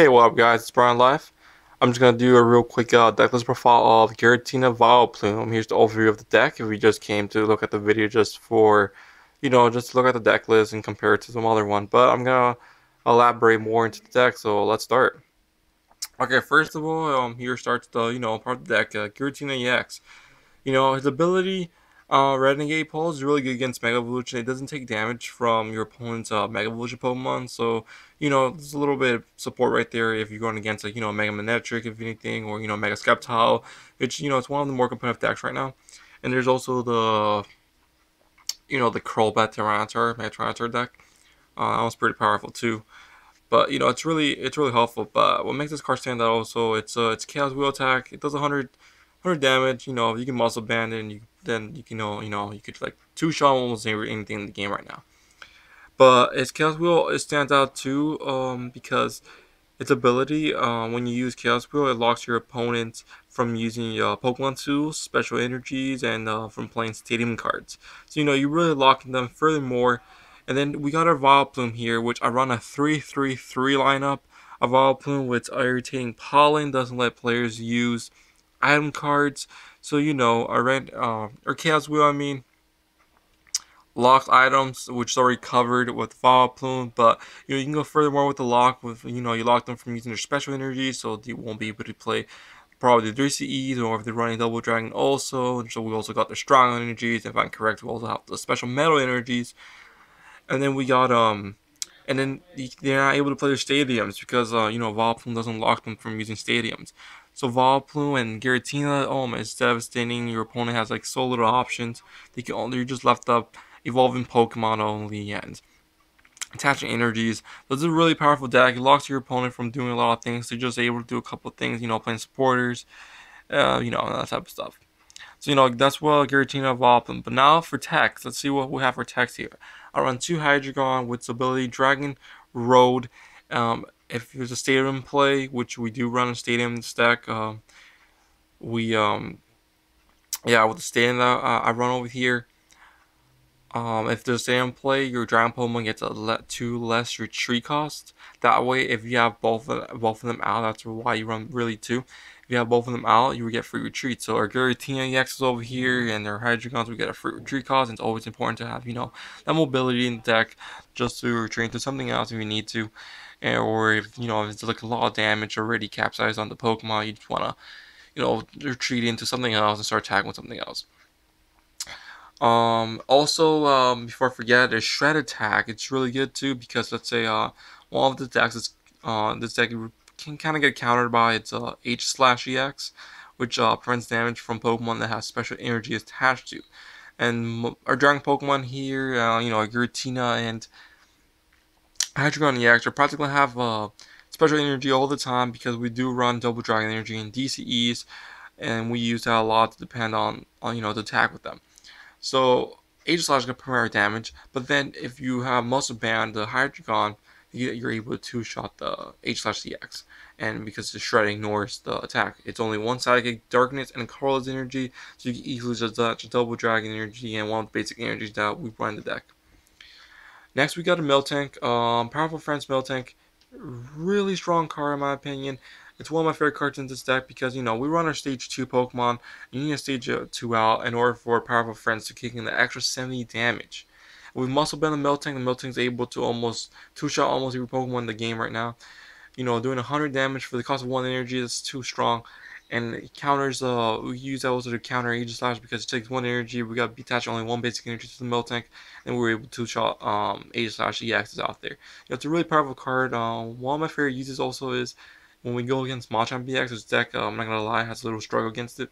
Hey, what up guys, it's Brian Life. I'm just going to do a real quick deck list profile of Giratina Vileplume. Here's the overview of the deck if you just came to look at the video just for, just to look at the deck list and compare it to some other one. But I'm going to elaborate more into the deck, so let's start. Okay, first of all, here starts the, part of the deck, Giratina EX. His ability, Renegade Pulse is really good against Mega Evolution. It doesn't take damage from your opponent's Mega Evolution Pokemon, so, there's a little bit of support right there if you're going against, like, Mega Manectric, if anything, or, Mega Sceptile. It's one of the more competitive decks right now. And there's also the Crobat Tyranitar, Mega Tyranitar deck. That was pretty powerful, too. But it's really helpful. But what makes this card stand out also, it's Chaos Wheel attack. It does 100 damage. You can muscle band it, and you can you could like two-shot almost anything in the game right now. But its Chaos Wheel, it stands out too because its ability, when you use Chaos Wheel, it locks your opponent from using Pokemon tools, special energies, and from playing stadium cards. So you're really locking them. Furthermore, and then we got our Vileplume here, which I run a 3-3-3 lineup. A Vileplume with irritating pollen, doesn't let players use item cards. So our or Chaos Wheel, I mean, locked items, which is already covered with Vileplume, but you can go furthermore with the lock. With you lock them from using their special energy, so they won't be able to play probably the 3 CEs, or if they're running Double Dragon also. So we also got the strong energies. If I'm correct, we also have the special metal energies, and then we got and then they're not able to play their stadiums because Vileplume doesn't lock them from using stadiums. So Vileplume and Giratina, oh man, it's devastating. Your opponent has like so little options. They're just left up evolving Pokemon only and attaching energies. This is a really powerful deck. It locks your opponent from doing a lot of things. They're just able to do a couple of things, playing supporters, that type of stuff. So, that's what Giratina Vileplume. But now for text, let's see what we have for text here. I run 2 Hydreigon with ability Dragon Road. If there's a stadium play, which we do run a stadium in this deck, with the stadium that I run over here, if there's stadium play, your Dragon Pokemon gets two less retreat cost. That way, if you have both of them out, that's why you run really 2. If you have both of them out, you will get free retreat. So our Giratina EX is over here, and our Hydreigons will get a free retreat cost. And it's always important to have that mobility in the deck just to retreat into something else if you need to, or if if it's like a lot of damage already capsized on the Pokemon, you just wanna retreat into something else and start attacking with something else. Also, before I forget, there's Shred Attack. It's really good too because let's say one of the attacks is this deck can kind of get countered by its H/EX, which prevents damage from Pokemon that has special energy attached to. And our Dragon Pokemon here, Giratina and Hydreigon EX are practically have special energy all the time because we do run Double Dragon Energy in DCEs, and we use that a lot to depend on the attack with them. So H/slash get primary damage, but then if you have Muscle Band, the Hydreigon, you're able to 2-shot the H/EX, and because the Shred ignores the attack, it's only one Psychic, Darkness, and Colorless energy, so you can easily just dodge Double Dragon energy and one of the basic energies that we run in the deck. Next we got a Miltank, Powerful Friends Miltank, really strong card in my opinion. It's one of my favorite cards in this deck because, we run our Stage 2 Pokemon. You need a Stage 2 out in order for Powerful Friends to kick in the extra 70 damage. With Muscle Band and the Miltank's able to almost 2-shot almost every Pokemon in the game right now. Doing 100 damage for the cost of 1 energy, that's too strong. And it counters, we use that also to counter Aegislash because it takes 1 energy. We got to attach only 1 basic energy to the Miltank, and we're able to shot Aegislash EXs out there. It's a really powerful card. One of my favorite uses also is when we go against Machamp EX, this deck, I'm not gonna lie, has a little struggle against it.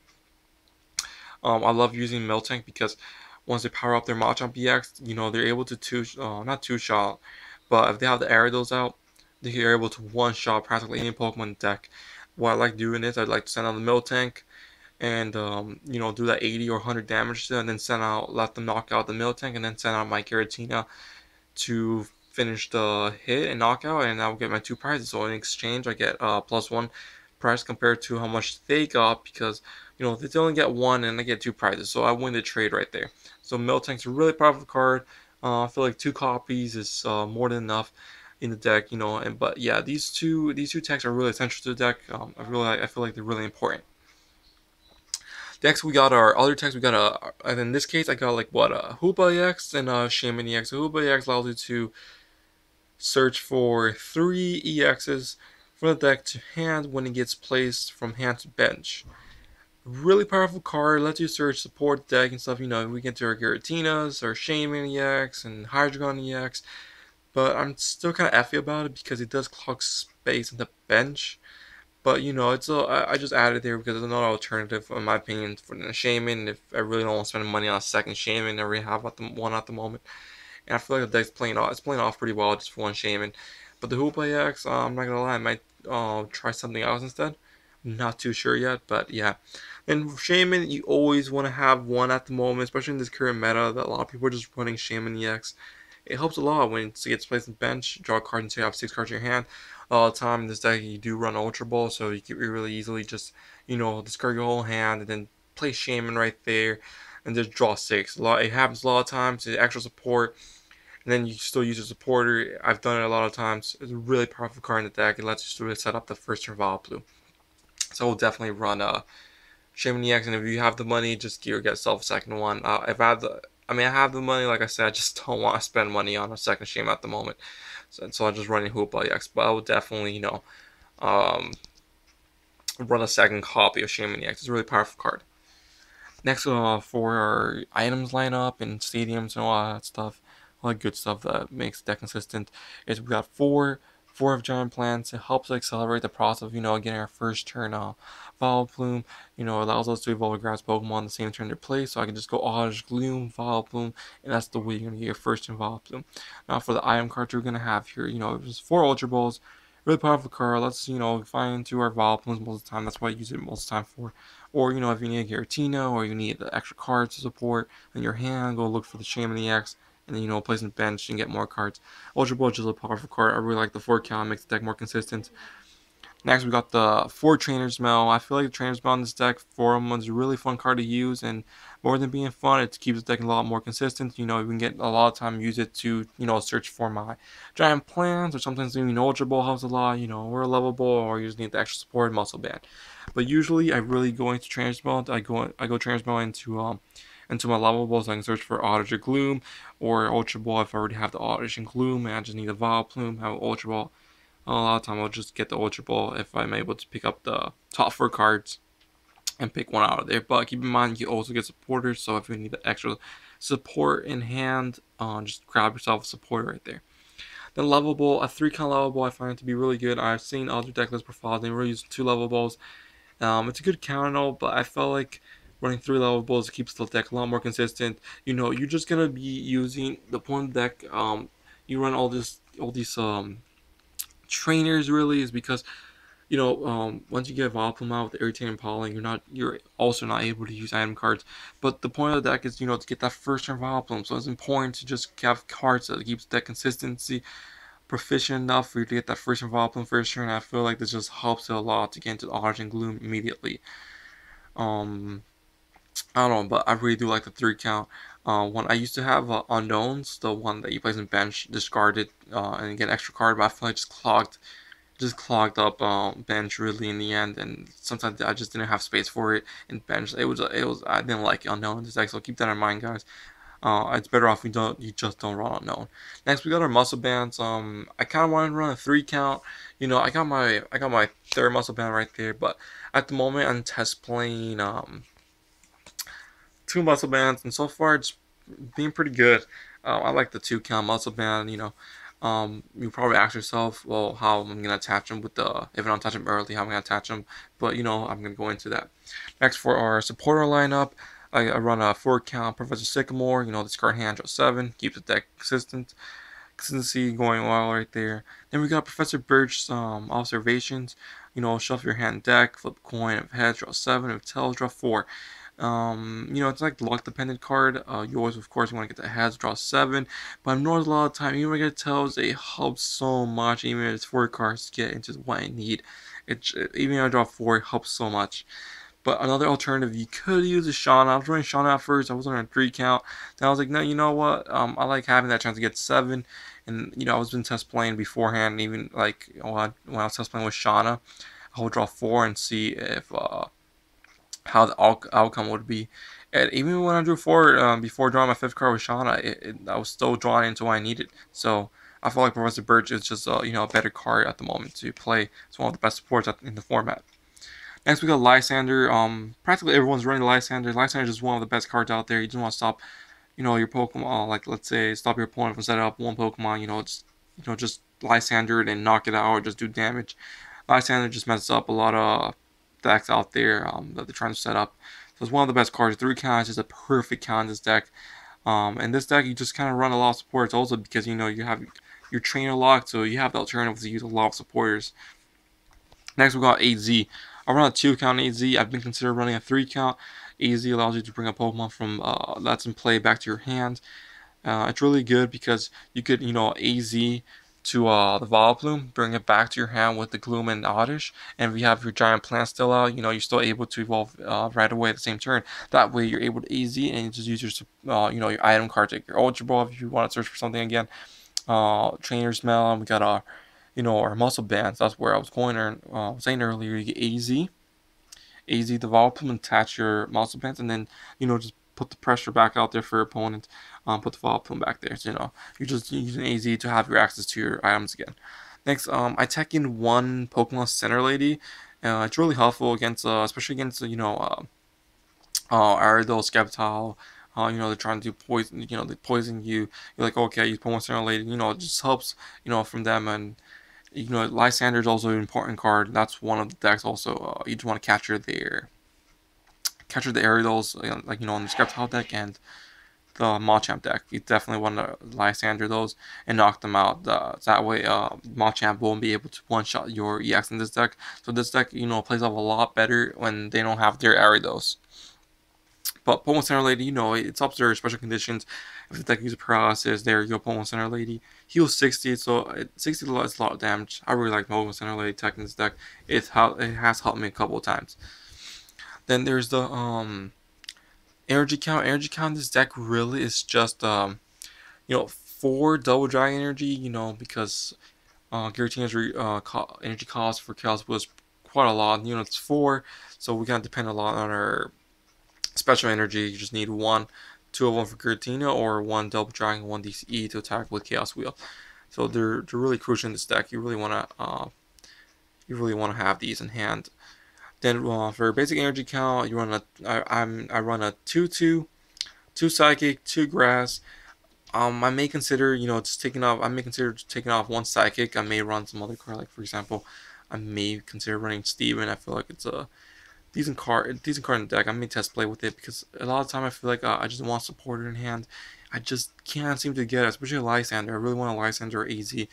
I love using Miltank because once they power up their Machamp EX, they're able to not 2-shot, but if they have the Ariados out, they're able to 1-shot practically any Pokemon deck. What I like doing is I'd like to send out the Miltank and do that 80 or 100 damage to them, and then let them knock out the Miltank, and then send out my Giratina to finish the hit and knockout, and I'll get my 2 prizes. So in exchange, I get +1 prize compared to how much they got because they only get 1 and I get 2 prizes. So I win the trade right there. So Miltank's a really powerful card. I feel like 2 copies is more than enough. in the deck, you know. And but yeah, these two decks are really essential to the deck. I feel like they're really important. Next, we got our other decks. We got and in this case, I got like what Hoopa EX and Shaman EX. So Hoopa EX allows you to search for 3 EXs from the deck to hand when it gets placed from hand to bench. Really powerful card, lets you search support deck and stuff. You know, we get to our Giratinas, our Shaman EX, and Hydreigon EX. But I'm still kind of effy about it because it does clog space on the bench. But you know, I just added there because it's another alternative, in my opinion, for the Shaman. If I really don't want to spend money on a second Shaman, I already have one at the moment. And I feel like the deck's playing off. It's playing off pretty well just for one Shaman. But the Hoopa EX, I'm not gonna lie, I might try something else instead. I'm not too sure yet, but yeah. And Shaman, you always want to have one at the moment, especially in this current meta that a lot of people are just running Shaman EX. It helps a lot when it gets placed in the bench. Draw a card until you have 6 cards in your hand. All the time in this deck, you do run Ultra Ball, so you can really easily just, you know, discard your whole hand and then play Shaman right there and just draw 6. It happens a lot of times. It's extra support, and then you still use a supporter. I've done it a lot of times. It's a really powerful card in the deck. It lets you sort of set up the first turn Vileplume. So we'll definitely run Shaman EX, and if you have the money, just get yourself a second one. If I have I have the money, like I said, I just don't want to spend money on a second Shaman at the moment. So I'm just running Hoopa EX, but I will definitely, you know, um, run a second copy of Shaman EX. It's a really powerful card. Next, for our items lineup and stadiums and all that stuff, all that good stuff that makes the deck consistent, is we got four of giant plants. It helps accelerate the process of, you know, getting our first turn Vileplume. You know, allows us to evolve a grass Pokemon the same turn they play, so I can just go Oddish Gloom, Vileplume, and that's the way you're gonna get your first turn Vileplume. Now for the item cards we're gonna have here, you know, there's 4 Ultra Balls. Really powerful card. Let's, you know, find into our Vileplumes most of the time. That's what I use it most of the time for. Or, you know, if you need a Giratina or you need the extra cards to support in your hand, go look for the Shaman EX and then, you know, place in the bench and get more cards. Ultra Ball is a powerful card. I really like the 4 count, makes the deck more consistent. Next, we got the 4 Trainer's Mail. I feel like the Trainer's Mail in this deck, 4 of them, is a really fun card to use, and more than being fun, it keeps the deck a lot more consistent. You know, you can get a lot of time use it to, you know, search for my giant plants, or sometimes even Ultra Ball helps a lot, you know, or a level ball, or you just need the extra support muscle band. But usually, I really go into Trainer's Mail. I go Trainer's Mail into my level balls. So I can search for Oddish or Gloom, or Ultra Ball if I already have the Oddish and Gloom, and I just need a Vileplume, have an Ultra Ball. A lot of time I'll just get the Ultra Ball if I'm able to pick up the top 4 cards and pick one out of there. But keep in mind, you also get supporters, so if you need the extra support in hand, just grab yourself a supporter right there. Then level ball, a 3 count level ball, I find it to be really good. I've seen other deck list profiles, they really use 2 level balls. It's a good count and all, but I felt like running 3 level balls keeps the deck a lot more consistent. You know, you're just gonna be using the point of the deck. You run all these trainers really is because, you know, once you get Vileplume out with the irritating pollen, you're also not able to use item cards. But the point of the deck is, you know, to get that first turn Vileplume. So it's important to just have cards that keeps that consistency proficient enough for you to get that first turn Vileplume first turn. I feel like this just helps it a lot to get into the Oddish and Gloom immediately. Um, I don't know, but I really do like the 3 count. When I used to have Unknowns, the one that you place in bench, discarded and get an extra card, but I feel like just clogged up bench really in the end, and sometimes I just didn't have space for it in bench. It was I didn't like Unknown in this deck, so keep that in mind, guys. It's better off you just don't run Unknown. Next, we got our muscle bands. I kind of wanted to run a 3 count. You know, I got my 3rd muscle band right there, but at the moment I'm test playing 2 muscle bands, and so far it's being pretty good. I like the 2 count muscle band. You know, you probably ask yourself, well, how I'm gonna attach them with the if I don't attach them early, how I'm gonna attach them. But you know, I'm gonna go into that. Next, for our supporter lineup, I run a 4 count Professor Sycamore. You know, discard hand, draw 7, keeps the deck consistency going well right there. Then we got Professor Birch's observations. You know, shuffle your hand deck, flip a coin. If heads, draw 7. If tails, draw 4. You know, it's like the luck dependent card. You always, of course, want to get the heads, draw 7. But I've noticed a lot of time, even when I get tails, it helps so much. Even if it's 4 cards to get into what I need. Even if I draw 4, it helps so much. But another alternative you could use is Shauna. I was running Shauna at first. I was on a 3 count. Then I was like, no, you know what? I like having that chance to get 7. And I was been test playing beforehand, even like when I was test playing with Shauna, I would draw 4 and see if how the outcome would be. And even when I drew 4 before drawing my 5th card with Shauna, I was still drawing into what I needed. So I feel like Professor Birch is just a better card at the moment to play. It's one of the best supports in the format. Next we got Lysander. Practically everyone's running Lysander. Lysander is just one of the best cards out there. You just want to stop, your Pokemon. Like let's say stop your opponent from setting up one Pokemon. Just Lysander it and knock it out or just do damage. Lysander just messes up a lot of decks out there that they're trying to set up. So it's one of the best cards. 3 count is a perfect count in this deck. And this deck you just kind of run a lot of supports also because you have your trainer locked, so you have the alternative to use a lot of supporters. Next we got AZ. I run a 2 count AZ. I've been considering running a 3 count. AZ allows you to bring a Pokemon from that's in play back to your hand. It's really good because you could, AZ to the Vileplume, bring it back to your hand with the Gloom and Oddish, and if you have your Giant Plant still out, you're still able to evolve right away at the same turn. That way you're able to AZ and you just use your item card, take your Ultra Ball if you want to search for something again. Trainer's Mail, and we got our muscle bands. That's where I was going saying earlier. You get AZ the Vileplume, and attach your muscle bands, and then just put the pressure back out there for your opponent. Put the Vileplume back there. So you're just using AZ to have your access to your items again. Next, I tech in 1 Pokemon Center Lady. It's really helpful against, especially against Aerodol, Skeptile. They're trying to do poison. They poison you. You're like, okay, I use Pokemon Center Lady. It just helps. From them. And Lysander is also an important card. That's one of the decks also. You just want to capture the Aerials, like on the Skeptile deck and the Machamp deck. You definitely want to Lysander those and knock them out. That way, Machamp won't be able to one-shot your EX in this deck. So this deck, plays off a lot better when they don't have their Aerials. But Pokemon Center Lady, it's up to their special conditions. If the deck uses paralysis, there you go, Pokemon Center Lady. Heals 60, so 60 is a lot of damage. I really like Pokemon Center Lady tech in this deck. It has helped me a couple of times. Then there's the energy count. Energy count in this deck really is just 4 double dragon energy, because Giratina's energy cost for Chaos was quite a lot. It's 4, so we gotta depend a lot on our special energy. You just need 2 of them for Giratina, or 1 double dragon, 1 DCE to attack with Chaos Wheel. So they're really crucial in this deck. You really wanna have these in hand. Then for basic energy count, I run a 2/2, 2 Psychic, 2 Grass. I may consider taking off 1 Psychic. I may run some other card, like for example, I may consider running Steven. I feel like it's a decent card in the deck. I may test play with it because a lot of the time I feel like I just want supporter in hand. I just can't seem to get it, especially a Lysander. I really want a Lysander or AZ.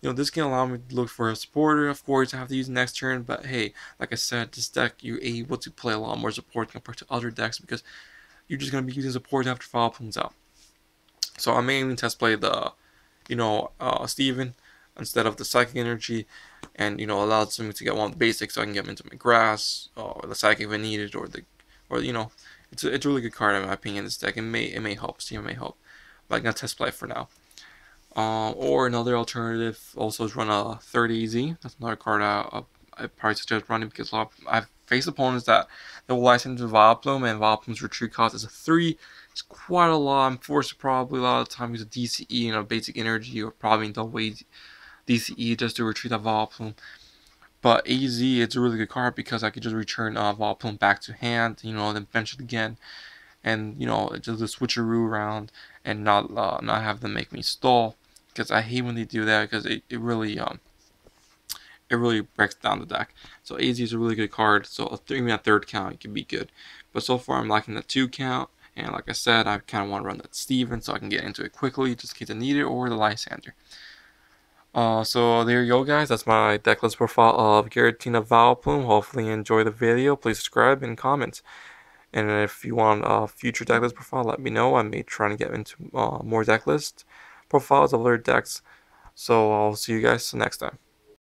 This can allow me to look for a supporter, of course, I have to use next turn, but hey, like I said, this deck, you're able to play a lot more support compared to other decks because you're just going to be using support after Vileplume's out. So I may even test play the, Steven instead of the Psychic Energy, and, allow me to get one of the basics so I can get them into my Grass, or the Psychic if I need it, or it's a really good card in my opinion, this deck. It may help, Steven may help, but I'm going to test play for now. Or another alternative also is run a 30 AZ. That's another card I probably suggest running because I've faced opponents that will license to Vileplume, and Vileplume's retreat cost is a 3. It's quite a lot. I'm forced to probably a lot of the time use a DCE and a basic energy, or probably double DCE just to retreat that Vileplume. But AZ, it's a really good card because I could just return Vileplume back to hand, then bench it again, and just a switcheroo around and not have them make me stall. Because I hate when they do that because it really breaks down the deck. So AZ is a really good card. So even a 3rd count, it can be good. But so far I'm liking the 2 count. And like I said, I kind of want to run that Steven so I can get into it quickly just in case I need it, or the Lysander. So there you go, guys. That's my deck list profile of Giratina Vileplume. Hopefully you enjoy the video. Please subscribe and comment. And if you want a future deck list profile, let me know. I may try to get into more deck list profiles of other decks. So I'll see you guys next time.